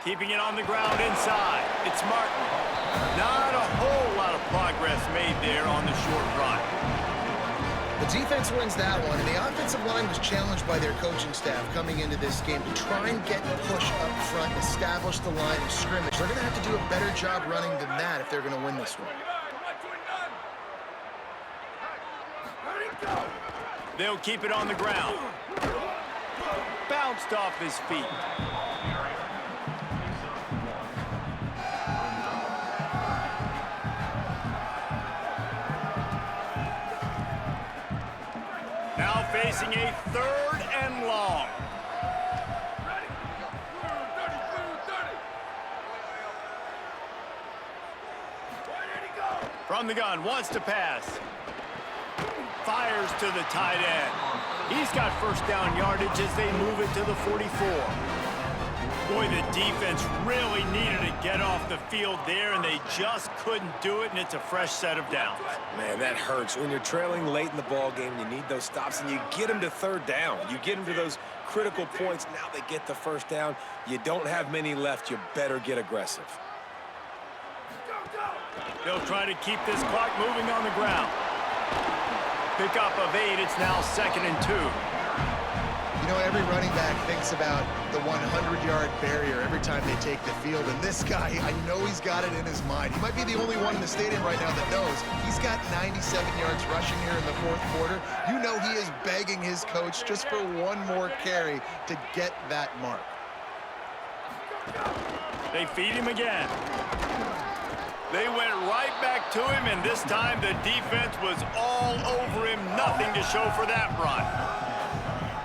Keeping it on the ground inside. It's Martin. Not a whole lot of progress made there on the short run. The defense wins that one, and the offensive line was challenged by their coaching staff coming into this game to try and get push up front and establish the line of scrimmage. They're going to have to do a better job running than that if they're going to win this one. They'll keep it on the ground. Bounced off his feet. Now facing a 3rd and long. From the gun, wants to pass. Fires to the tight end. He's got first down yardage as they move it to the 44. Boy, the defense really needed to get off the field there, and they just couldn't do it, and it's a fresh set of downs. Man, that hurts. When you're trailing late in the ball game, you need those stops, and you get them to 3rd down. You get them to those critical points. Now they get the first down. You don't have many left. You better get aggressive. They'll try to keep this clock moving on the ground. Pickup of 8. It's now 2nd and 2. You know, every running back thinks about the 100-yard barrier every time they take the field. And this guy, I know he's got it in his mind. He might be the only one in the stadium right now that knows he's got 97 yards rushing here in the 4th quarter. You know he is begging his coach just for one more carry to get that mark. They feed him again. They went right back to him, and this time the defense was all over him. Nothing to show for that run.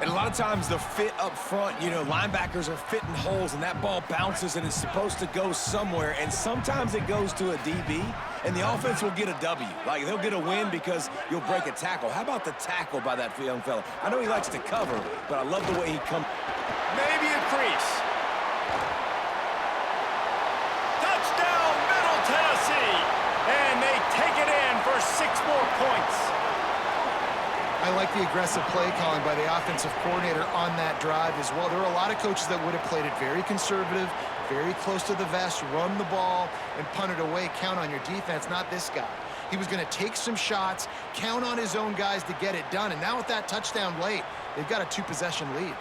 And a lot of times the fit up front, you know, linebackers are fitting holes, and that ball bounces, and it's supposed to go somewhere. And sometimes it goes to a DB, and the offense will get a W. Like, they'll get a win because you'll break a tackle. How about the tackle by that young fella? I know he likes to cover, but I love the way he comes. Maybe a crease. Touchdown, Middle Tennessee. And they take it in for 6 more points. I like the aggressive play calling by the offensive coordinator on that drive as well. There are a lot of coaches that would have played it very conservative, very close to the vest, run the ball, and punt it away. Count on your defense, not this guy. He was going to take some shots, count on his own guys to get it done. And now with that touchdown late, they've got a 2-possession lead.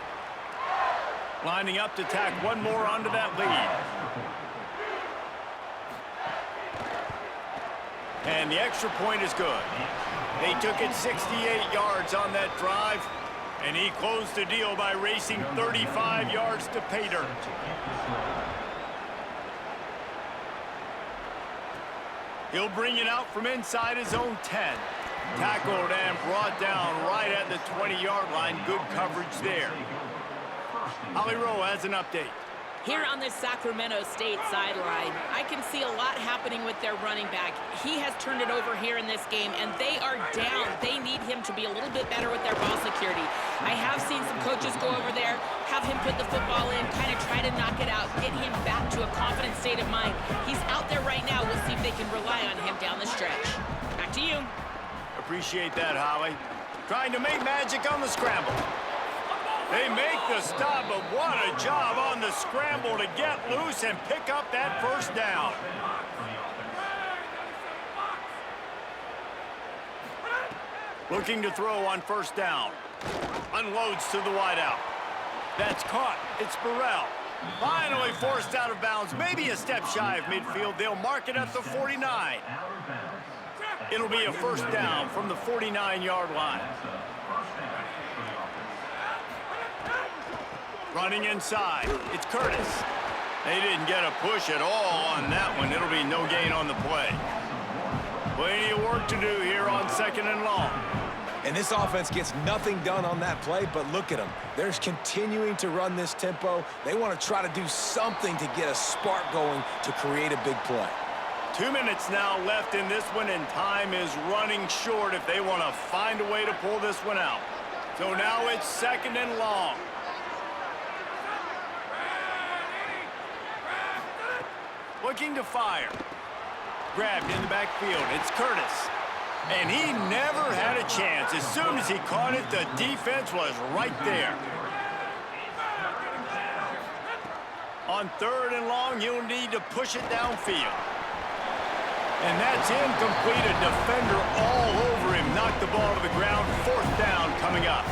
Lining up to tack one more onto that lead. And the extra point is good. They took it 68 yards on that drive, and he closed the deal by racing 35 yards to pay dirt. He'll bring it out from inside his own 10. Tackled and brought down right at the 20-yard line. Good coverage there. Holly Rowe has an update. Here on the Sacramento State sideline, I can see a lot happening with their running back. He has turned it over here in this game, and they are down. They need him to be a little bit better with their ball security. I have seen some coaches go over there, have him put the football in, kind of try to knock it out, get him back to a confident state of mind. He's out there right now. We'll see if they can rely on him down the stretch. Back to you. Appreciate that, Holly. Trying to make magic on the scramble. They make the stop, but what a job on the scramble to get loose and pick up that first down. Looking to throw on first down. Unloads to the wideout. That's caught. It's Burrell. Finally forced out of bounds. Maybe a step shy of midfield. They'll mark it at the 49. It'll be a first down from the 49-yard line. Running inside, it's Curtis. They didn't get a push at all on that one. It'll be no gain on the play. Plenty of work to do here on 2nd and long. And this offense gets nothing done on that play, but look at them. They're continuing to run this tempo. They want to try to do something to get a spark going to create a big play. 2 minutes now left in this one, and time is running short if they want to find a way to pull this one out. So now it's 2nd and long. Looking to fire. Grabbed in the backfield. It's Curtis. And he never had a chance. As soon as he caught it, the defense was right there. On 3rd and long, you'll need to push it downfield. And that's incomplete. A defender all over him. Knocked the ball to the ground. 4th down coming up.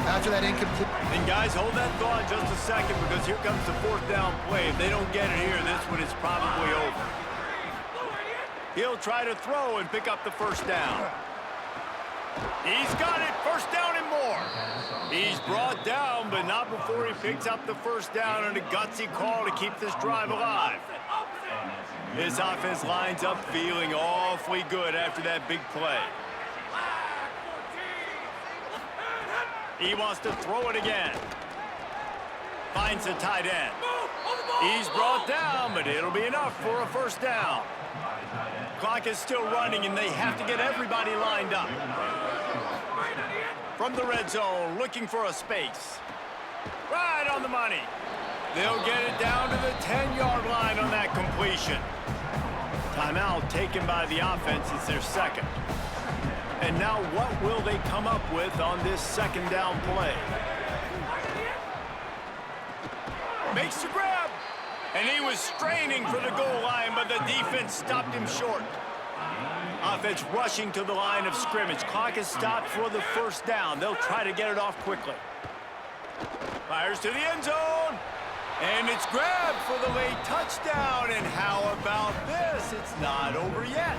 After that incomplete. And guys, hold that thought just a second, because here comes the 4th down play. If they don't get it here, this one is probably over. He'll try to throw and pick up the 1st down. He's got it. 1st down and more. He's brought down, but not before he picks up the 1st down, and a gutsy call to keep this drive alive. This offense lines up feeling awfully good after that big play. He wants to throw it again. Finds the tight end. He's brought down, but it'll be enough for a 1st down. Clock is still running, and they have to get everybody lined up. From the red zone, looking for a space. Right on the money. They'll get it down to the 10-yard line on that completion. Timeout taken by the offense. It's their 2nd. And now what will they come up with on this 2nd down play? Makes the grab. And he was straining for the goal line, but the defense stopped him short. Offense rushing to the line of scrimmage. Clock is stopped for the 1st down. They'll try to get it off quickly. Fires to the end zone. And it's grabbed for the late touchdown. And how about this? It's not over yet.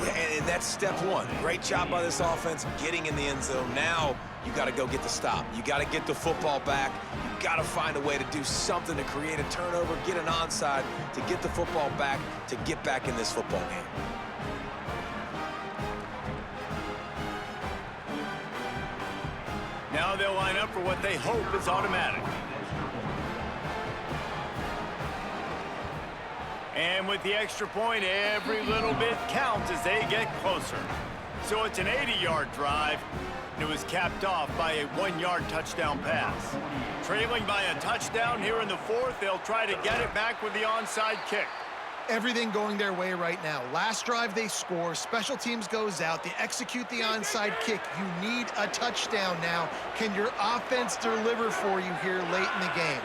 Yeah, and that's step 1. Great job by this offense getting in the end zone. Now you got to go get the stop. You got to get the football back. You got to find a way to do something to create a turnover, get an onside, to get the football back, to get back in this football game. Now they'll line up for what they hope is automatic. And with the extra point, every little bit counts as they get closer. So it's an 80-yard drive. It was capped off by a 1-yard touchdown pass. Trailing by a touchdown here in the 4th, they'll try to get it back with the onside kick. Everything going their way right now. Last drive they score, special teams goes out, they execute the onside kick. You need a touchdown now. Can your offense deliver for you here late in the game?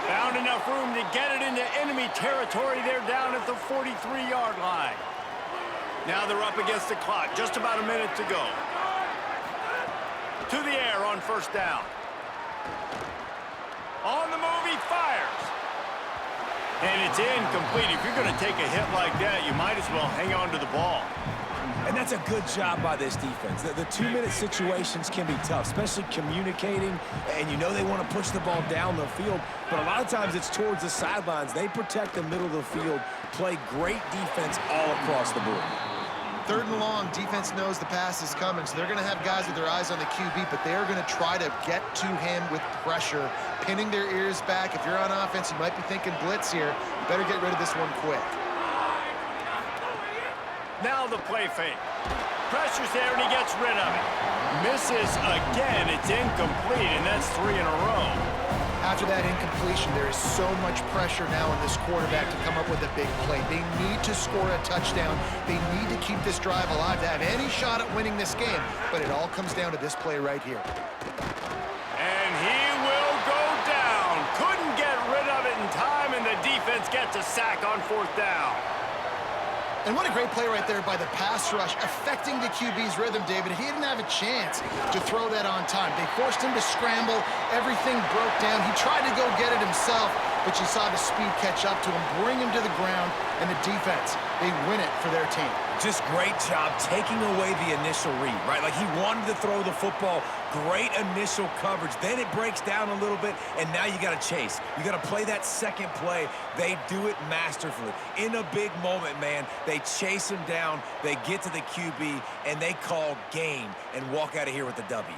Found enough room to get it into enemy territory. They're down at the 43-yard line. Now they're up against the clock. Just about a minute to go. To the air on 1st down. On the move, he fires. And it's incomplete. If you're going to take a hit like that, you might as well hang on to the ball. And that's a good job by this defense. The 2-minute situations can be tough, especially communicating, and you know they want to push the ball down the field, but a lot of times it's towards the sidelines. They protect the middle of the field, play great defense all across the board. 3rd and long, defense knows the pass is coming, so they're going to have guys with their eyes on the QB, but they're going to try to get to him with pressure, pinning their ears back. If you're on offense, you might be thinking blitz here. You better get rid of this one quick. Now the play fake. Pressure's there, and he gets rid of it. Misses again. It's incomplete, and that's 3 in a row. After that incompletion, there is so much pressure now on this quarterback to come up with a big play. They need to score a touchdown. They need to keep this drive alive to have any shot at winning this game. But it all comes down to this play right here. And he will go down. Couldn't get rid of it in time, and the defense gets a sack on 4th down. And what a great play right there by the pass rush, affecting the QB's rhythm, David. He didn't have a chance to throw that on time. They forced him to scramble. Everything broke down. He tried to go get it himself, but you saw the speed catch up to him, bring him to the ground, and the defense, they win it for their team. Just great job taking away the initial read, right? Like he wanted to throw the football. Great initial coverage. Then it breaks down a little bit, and now you got to chase. You got to play that second play. They do it masterfully. In a big moment, man, they chase him down. They get to the QB, and they call game and walk out of here with the W.